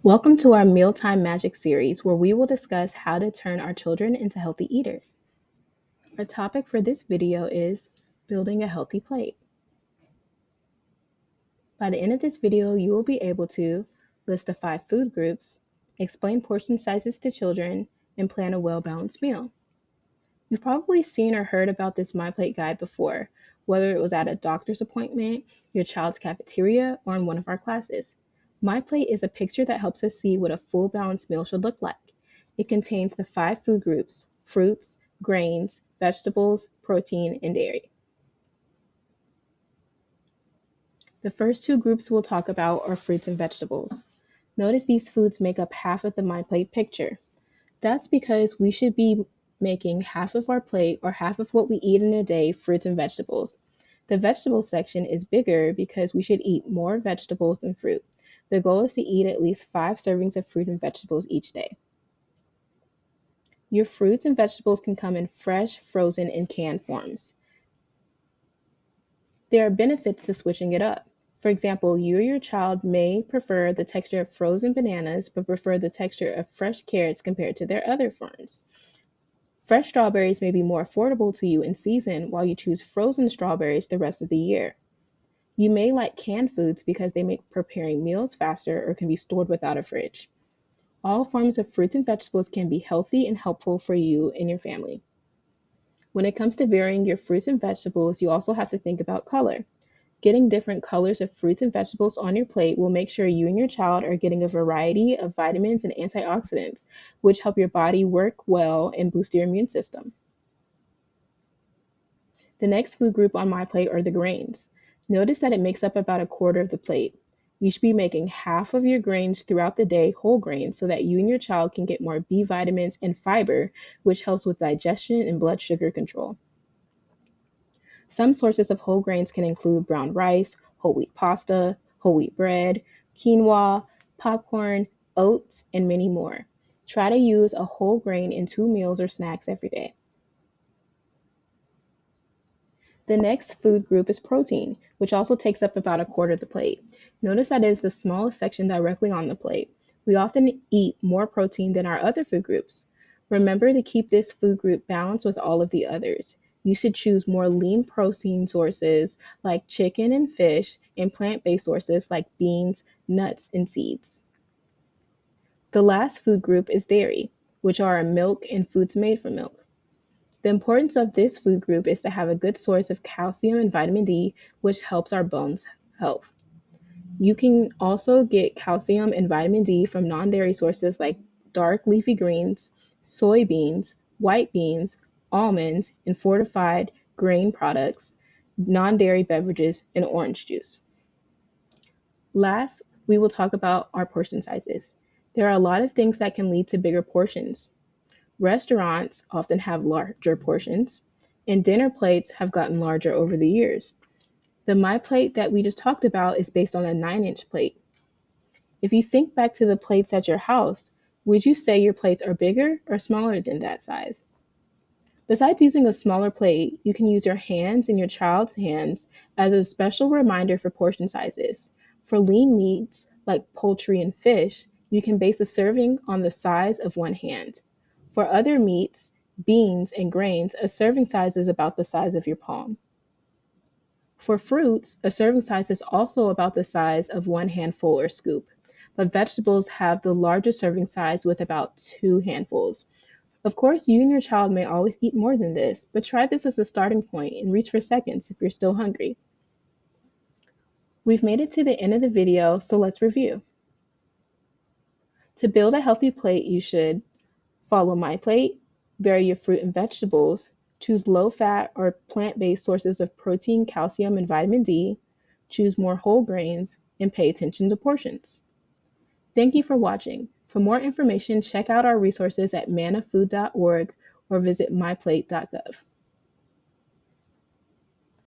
Welcome to our Mealtime Magic series, where we will discuss how to turn our children into healthy eaters. Our topic for this video is building a healthy plate. By the end of this video, you will be able to list the 5 food groups, explain portion sizes to children, and plan a well-balanced meal. You've probably seen or heard about this My Plate guide before, whether it was at a doctor's appointment, your child's cafeteria, or in one of our classes. My Plate is a picture that helps us see what a full balanced meal should look like. It contains the 5 food groups: fruits, grains, vegetables, protein, and dairy. The first 2 groups we'll talk about are fruits and vegetables. Notice these foods make up half of the My Plate picture. That's because we should be making half of our plate or half of what we eat in a day fruits and vegetables. The vegetables section is bigger because we should eat more vegetables than fruit. The goal is to eat at least 5 servings of fruit and vegetables each day. Your fruits and vegetables can come in fresh, frozen, and canned forms. There are benefits to switching it up. For example, you or your child may prefer the texture of frozen bananas but prefer the texture of fresh carrots compared to their other forms. Fresh strawberries may be more affordable to you in season while you choose frozen strawberries the rest of the year. You may like canned foods because they make preparing meals faster or can be stored without a fridge. All forms of fruits and vegetables can be healthy and helpful for you and your family. When it comes to varying your fruits and vegetables, you also have to think about color. Getting different colors of fruits and vegetables on your plate will make sure you and your child are getting a variety of vitamins and antioxidants, which help your body work well and boost your immune system. The next food group on my plate are the grains. Notice that it makes up about a quarter of the plate. You should be making half of your grains throughout the day whole grains so that you and your child can get more B vitamins and fiber, which helps with digestion and blood sugar control. Some sources of whole grains can include brown rice, whole wheat pasta, whole wheat bread, quinoa, popcorn, oats, and many more. Try to use a whole grain in 2 meals or snacks every day. The next food group is protein, which also takes up about a quarter of the plate. Notice that it is the smallest section directly on the plate. We often eat more protein than our other food groups. Remember to keep this food group balanced with all of the others. You should choose more lean protein sources like chicken and fish and plant-based sources like beans, nuts, and seeds. The last food group is dairy, which are milk and foods made from milk. The importance of this food group is to have a good source of calcium and vitamin D, which helps our bones' health. You can also get calcium and vitamin D from non-dairy sources like dark leafy greens, soybeans, white beans, almonds, and fortified grain products, non-dairy beverages, and orange juice. Last, we will talk about our portion sizes. There are a lot of things that can lead to bigger portions. Restaurants often have larger portions, and dinner plates have gotten larger over the years. The My Plate that we just talked about is based on a 9-inch plate. If you think back to the plates at your house, would you say your plates are bigger or smaller than that size? Besides using a smaller plate, you can use your hands and your child's hands as a special reminder for portion sizes. For lean meats like poultry and fish, you can base a serving on the size of one hand. For other meats, beans, and grains, a serving size is about the size of your palm. For fruits, a serving size is also about the size of one handful or scoop, but vegetables have the largest serving size with about 2 handfuls. Of course, you and your child may always eat more than this, but try this as a starting point and reach for seconds if you're still hungry. We've made it to the end of the video, so let's review. To build a healthy plate, you should follow My Plate, vary your fruit and vegetables, choose low-fat or plant-based sources of protein, calcium, and vitamin D, choose more whole grains, and pay attention to portions. Thank you for watching. For more information, check out our resources at mannafood.org or visit myplate.gov.